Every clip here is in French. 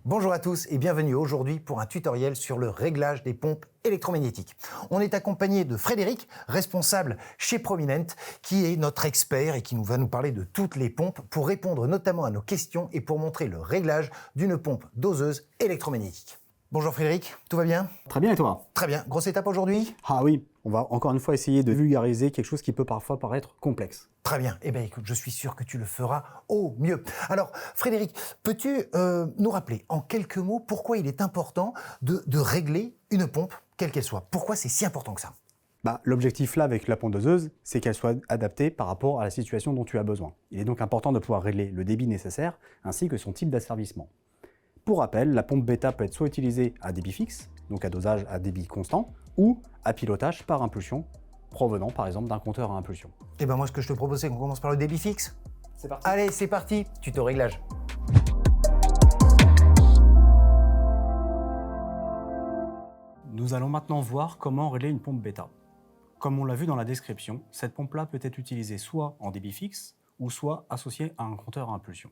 Bonjour à tous et bienvenue aujourd'hui pour un tutoriel sur le réglage des pompes électromagnétiques. On est accompagné de Frédéric, responsable chez Prominent, qui est notre expert et qui va nous parler de toutes les pompes pour répondre notamment à nos questions et pour montrer le réglage d'une pompe doseuse électromagnétique. Bonjour Frédéric, tout va bien? Très bien, et toi? Très bien, grosse étape aujourd'hui? Ah oui, on va encore une fois essayer de vulgariser quelque chose qui peut parfois paraître complexe. Très bien, eh bien écoute, je suis sûr que tu le feras au mieux. Alors Frédéric, peux-tu nous rappeler en quelques mots pourquoi il est important de régler une pompe, quelle qu'elle soit? Pourquoi c'est si important que ça? L'objectif là avec la pompe doseuse, c'est qu'elle soit adaptée par rapport à la situation dont tu as besoin. Il est donc important de pouvoir régler le débit nécessaire ainsi que son type d'asservissement. Pour rappel, la pompe bêta peut être soit utilisée à débit fixe, donc à dosage à débit constant, ou à pilotage par impulsion, provenant par exemple d'un compteur à impulsion. Eh ben moi ce que je te propose c'est qu'on commence par le débit fixe. C'est parti. Allez, c'est parti, tuto réglage. Nous allons maintenant voir comment régler une pompe bêta. Comme on l'a vu dans la description, cette pompe-là peut être utilisée soit en débit fixe, ou soit associée à un compteur à impulsion.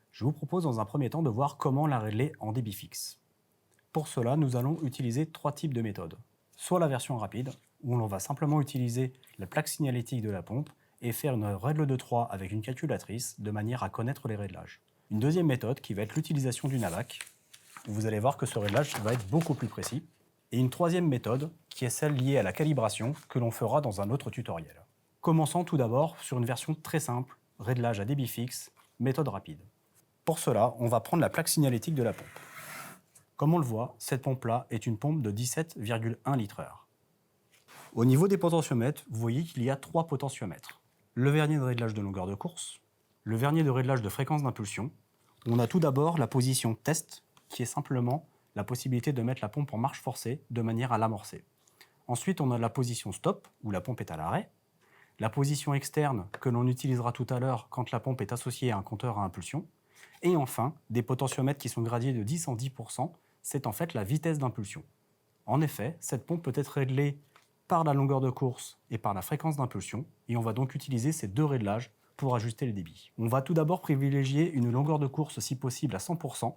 Je vous propose dans un premier temps de voir comment la régler en débit fixe. Pour cela, nous allons utiliser trois types de méthodes. Soit la version rapide, où l'on va simplement utiliser la plaque signalétique de la pompe et faire une règle de 3 avec une calculatrice de manière à connaître les réglages. Une deuxième méthode qui va être l'utilisation d'une ABAC, où vous allez voir que ce réglage va être beaucoup plus précis. Et une troisième méthode qui est celle liée à la calibration que l'on fera dans un autre tutoriel. Commençons tout d'abord sur une version très simple, réglage à débit fixe, méthode rapide. Pour cela, on va prendre la plaque signalétique de la pompe. Comme on le voit, cette pompe-là est une pompe de 17,1 litres/heure. Au niveau des potentiomètres, vous voyez qu'il y a trois potentiomètres. Le vernier de réglage de longueur de course, le vernier de réglage de fréquence d'impulsion. On a tout d'abord la position test, qui est simplement la possibilité de mettre la pompe en marche forcée de manière à l'amorcer. Ensuite, on a la position stop, où la pompe est à l'arrêt. La position externe, que l'on utilisera tout à l'heure quand la pompe est associée à un compteur à impulsion. Et enfin, des potentiomètres qui sont gradés de 10 en 10%, c'est en fait la vitesse d'impulsion. En effet, cette pompe peut être réglée par la longueur de course et par la fréquence d'impulsion, et on va donc utiliser ces deux réglages pour ajuster les débits. On va tout d'abord privilégier une longueur de course si possible à 100%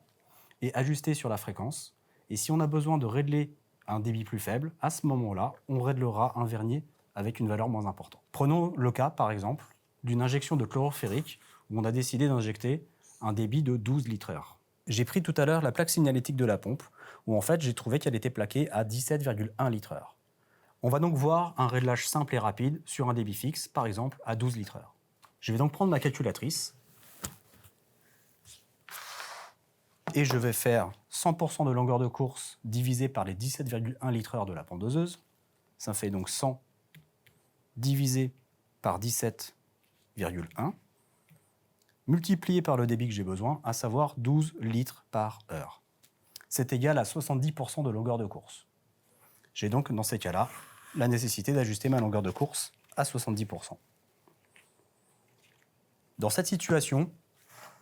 et ajuster sur la fréquence. Et si on a besoin de régler un débit plus faible, à ce moment-là, on réglera un vernier avec une valeur moins importante. Prenons le cas, par exemple, d'une injection de chlorure ferrique où on a décidé d'injecter un débit de 12 litres/heure. J'ai pris tout à l'heure la plaque signalétique de la pompe, où en fait j'ai trouvé qu'elle était plaquée à 17,1 litres/heure. On va donc voir un réglage simple et rapide sur un débit fixe, par exemple à 12 litres/heure. Je vais donc prendre ma calculatrice et je vais faire 100% de longueur de course divisé par les 17,1 litres/heure de la pompe doseuse. Ça fait donc 100 divisé par 17,1. Multiplié par le débit que j'ai besoin, à savoir 12 litres par heure. C'est égal à 70% de longueur de course. J'ai donc, dans ces cas-là, la nécessité d'ajuster ma longueur de course à 70%. Dans cette situation,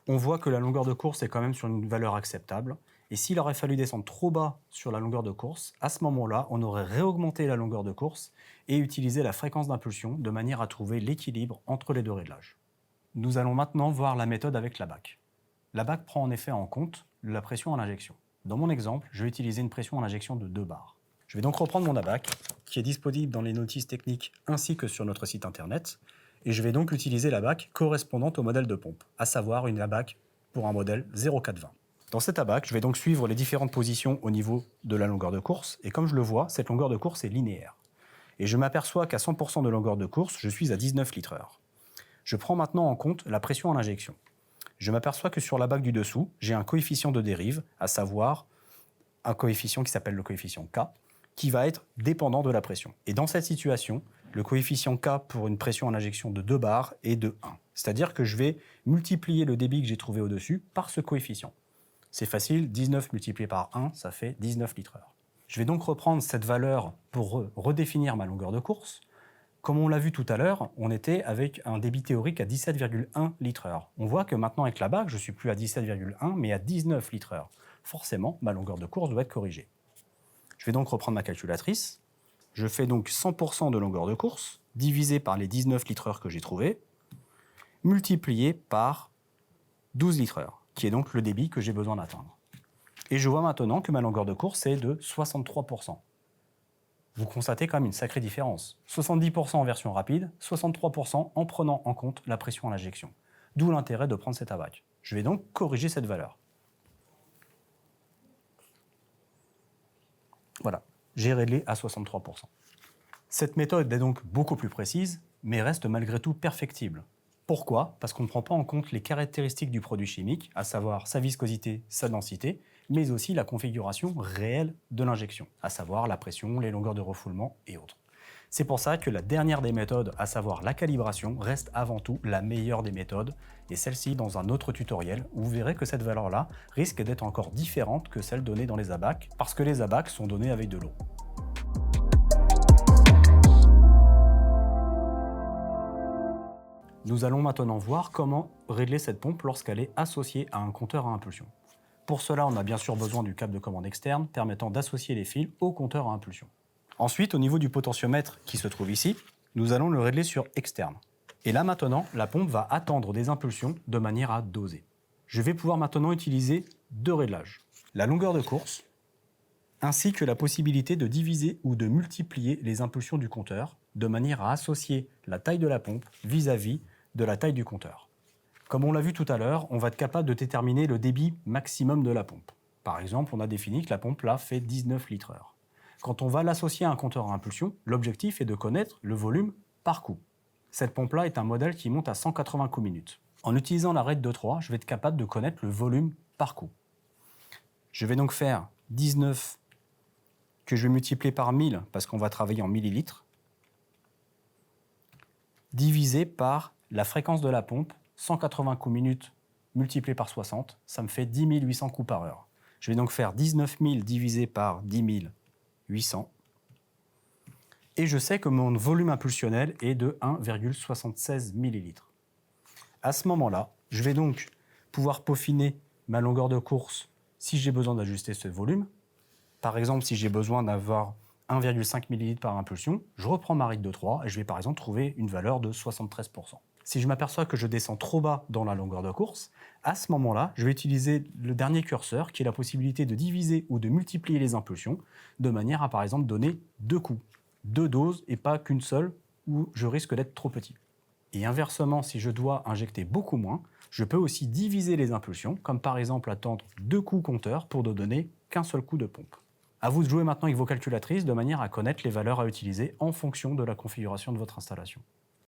on voit que la longueur de course est quand même sur une valeur acceptable, et s'il aurait fallu descendre trop bas sur la longueur de course, à ce moment-là, on aurait réaugmenté la longueur de course et utilisé la fréquence d'impulsion de manière à trouver l'équilibre entre les deux réglages. Nous allons maintenant voir la méthode avec l'ABAC. L'ABAC prend en effet en compte la pression à l'injection. Dans mon exemple, je vais utiliser une pression à l'injection de 2 bars. Je vais donc reprendre mon ABAC, qui est disponible dans les notices techniques ainsi que sur notre site internet, et je vais donc utiliser l'ABAC correspondante au modèle de pompe, à savoir une ABAC pour un modèle 0420. Dans cette ABAC, je vais donc suivre les différentes positions au niveau de la longueur de course, et comme je le vois, cette longueur de course est linéaire. Et je m'aperçois qu'à 100% de longueur de course, je suis à 19 litres/heure. Je prends maintenant en compte la pression à l'injection. Je m'aperçois que sur la BAC du dessous, j'ai un coefficient de dérive, à savoir un coefficient qui s'appelle le coefficient K, qui va être dépendant de la pression. Et dans cette situation, le coefficient K pour une pression à l'injection de 2 bars est de 1. C'est-à-dire que je vais multiplier le débit que j'ai trouvé au-dessus par ce coefficient. C'est facile, 19 multiplié par 1, ça fait 19 litres/heure. Je vais donc reprendre cette valeur pour redéfinir ma longueur de course. Comme on l'a vu tout à l'heure, on était avec un débit théorique à 17,1 litres/heure. On voit que maintenant avec la BAC, je ne suis plus à 17,1 mais à 19 litres/heure. Forcément, ma longueur de course doit être corrigée. Je vais donc reprendre ma calculatrice. Je fais donc 100% de longueur de course, divisé par les 19 litres/heure que j'ai trouvés, multiplié par 12 litres/heure, qui est donc le débit que j'ai besoin d'atteindre. Et je vois maintenant que ma longueur de course est de 63%. Vous constatez quand même une sacrée différence. 70% en version rapide, 63% en prenant en compte la pression à l'injection. D'où l'intérêt de prendre cet ABAC. Je vais donc corriger cette valeur. Voilà, j'ai réglé à 63%. Cette méthode est donc beaucoup plus précise, mais reste malgré tout perfectible. Pourquoi? Parce qu'on ne prend pas en compte les caractéristiques du produit chimique, à savoir sa viscosité, sa densité, mais aussi la configuration réelle de l'injection, à savoir la pression, les longueurs de refoulement et autres. C'est pour ça que la dernière des méthodes, à savoir la calibration, reste avant tout la meilleure des méthodes, et celle-ci dans un autre tutoriel, où vous verrez que cette valeur-là risque d'être encore différente que celle donnée dans les ABAC, parce que les ABAC sont donnés avec de l'eau. Nous allons maintenant voir comment régler cette pompe lorsqu'elle est associée à un compteur à impulsion. Pour cela, on a bien sûr besoin du câble de commande externe permettant d'associer les fils au compteur à impulsion. Ensuite, au niveau du potentiomètre qui se trouve ici, nous allons le régler sur externe. Et là maintenant, la pompe va attendre des impulsions de manière à doser. Je vais pouvoir maintenant utiliser deux réglages. La longueur de course, ainsi que la possibilité de diviser ou de multiplier les impulsions du compteur de manière à associer la taille de la pompe vis-à-vis de la taille du compteur. Comme on l'a vu tout à l'heure, on va être capable de déterminer le débit maximum de la pompe. Par exemple, on a défini que la pompe là fait 19 litres/heure. Quand on va l'associer à un compteur à impulsion, l'objectif est de connaître le volume par coup. Cette pompe-là est un modèle qui monte à 180 coups minutes. En utilisant la règle de 3, je vais être capable de connaître le volume par coup. Je vais donc faire 19 que je vais multiplier par 1000 parce qu'on va travailler en millilitres, divisé par la fréquence de la pompe, 180 coups minutes multiplié par 60, ça me fait 10 800 coups par heure. Je vais donc faire 19 000 divisé par 10 800. Et je sais que mon volume impulsionnel est de 1,76 ml. À ce moment-là, je vais donc pouvoir peaufiner ma longueur de course si j'ai besoin d'ajuster ce volume. Par exemple, si j'ai besoin d'avoir 1,5 ml par impulsion, je reprends ma règle de 3 et je vais par exemple trouver une valeur de 73%. Si je m'aperçois que je descends trop bas dans la longueur de course, à ce moment-là, je vais utiliser le dernier curseur qui est la possibilité de diviser ou de multiplier les impulsions de manière à par exemple donner deux coups, deux doses et pas qu'une seule où je risque d'être trop petit. Et inversement, si je dois injecter beaucoup moins, je peux aussi diviser les impulsions, comme par exemple attendre deux coups compteurs pour ne donner qu'un seul coup de pompe. À vous de jouer maintenant avec vos calculatrices de manière à connaître les valeurs à utiliser en fonction de la configuration de votre installation.